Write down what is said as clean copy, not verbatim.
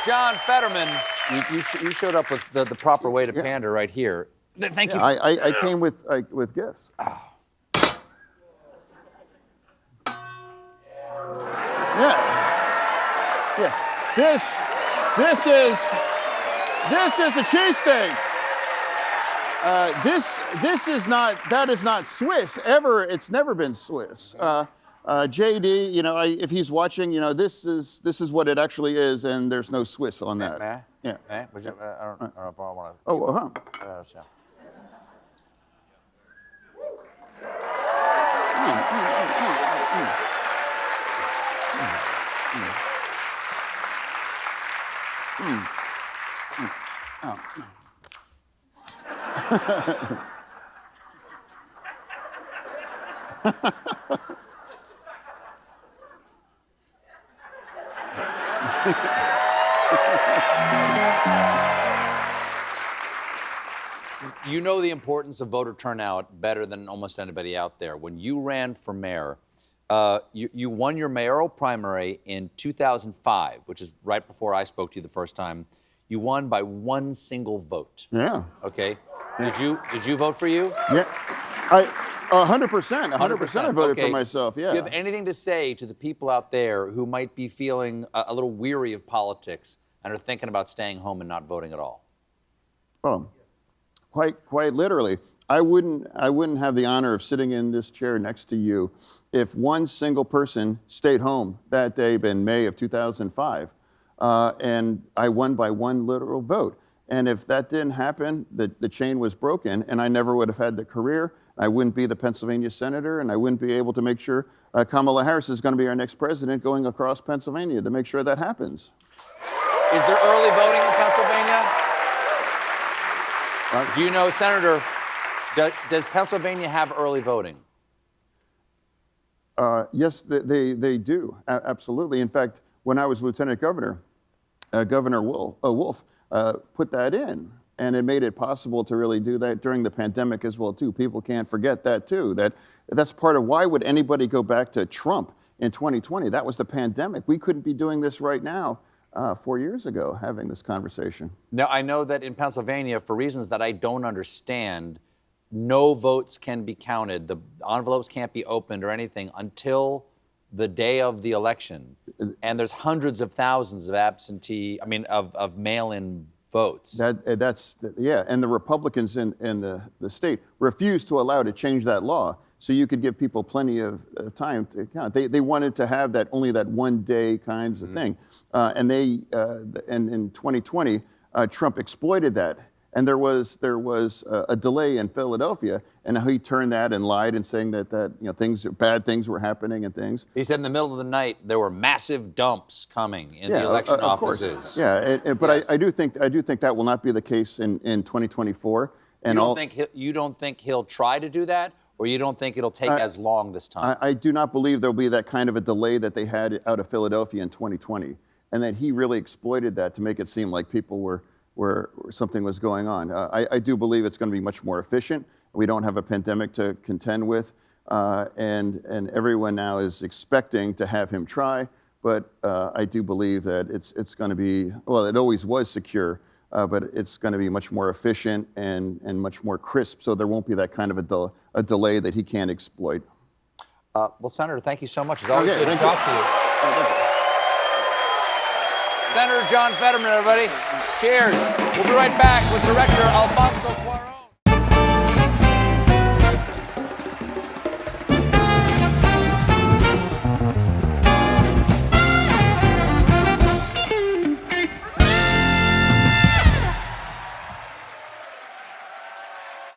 John Fetterman, you showed up with the proper way to pander right here. Thank you. I came with gifts. Oh. Yeah. Yes. This is a cheesesteak. That is not Swiss ever. It's never been Swiss. JD, you know, if he's watching, you know, this is what it actually is, and there's no Swiss on that. Yeah. Would you, I don't know if I want to. Oh, Yeah. You know the importance of voter turnout better than almost anybody out there. When you ran for mayor, you won your mayoral primary in 2005, which is right before I spoke to you the first time. You won by one single vote. Yeah. Okay. Yeah. Did you vote for you? Yeah. 100%. 100% I voted for myself, yeah. Do you have anything to say to the people out there who might be feeling a little weary of politics and are thinking about staying home and not voting at all? Oh, quite literally. I wouldn't have the honor of sitting in this chair next to you if one single person stayed home that day in May of 2005, and I won by one literal vote. And if that didn't happen, the chain was broken, and I never would have had the career. I wouldn't be the Pennsylvania senator, and I wouldn't be able to make sure Kamala Harris is going to be our next president going across Pennsylvania to make sure that happens. Is there early voting in Pennsylvania? Do you know, Senator, does Pennsylvania have early voting? Yes, they do, absolutely. In fact, when I was lieutenant governor, Governor Wolf put that in, and it made it possible to really do that during the pandemic as well, too. People can't forget that, too. That's part of why would anybody go back to Trump in 2020? That was the pandemic. We couldn't be doing this right now 4 years ago, having this conversation. Now, I know that in Pennsylvania, for reasons that I don't understand, no votes can be counted. The envelopes can't be opened or anything until the day of the election. And there's hundreds of thousands of of mail-in votes. And the Republicans in the state refused to allow to change that law so you could give people plenty of time to count. They wanted to have only that one day kinds of thing. And in 2020, Trump exploited that. And there was a delay in Philadelphia, and he turned that and lied and saying that bad things were happening and things. He said in the middle of the night there were massive dumps coming in the election offices. Course. Yeah, but yes. I do think that will not be the case in 2024. And you don't think he'll try to do that, or you don't think it'll take as long this time? I do not believe there'll be that kind of a delay that they had out of Philadelphia in 2020, and that he really exploited that to make it seem like people where something was going on. I do believe it's going to be much more efficient. We don't have a pandemic to contend with, and everyone now is expecting to have him try. But I do believe that it's going to be, well, it always was secure, but it's going to be much more efficient and much more crisp. So there won't be that kind of a delay that he can't exploit. Well, Senator, thank you so much. It's always good to talk to you. Senator John Fetterman, everybody. Cheers. We'll be right back with director Alfonso Cuarón.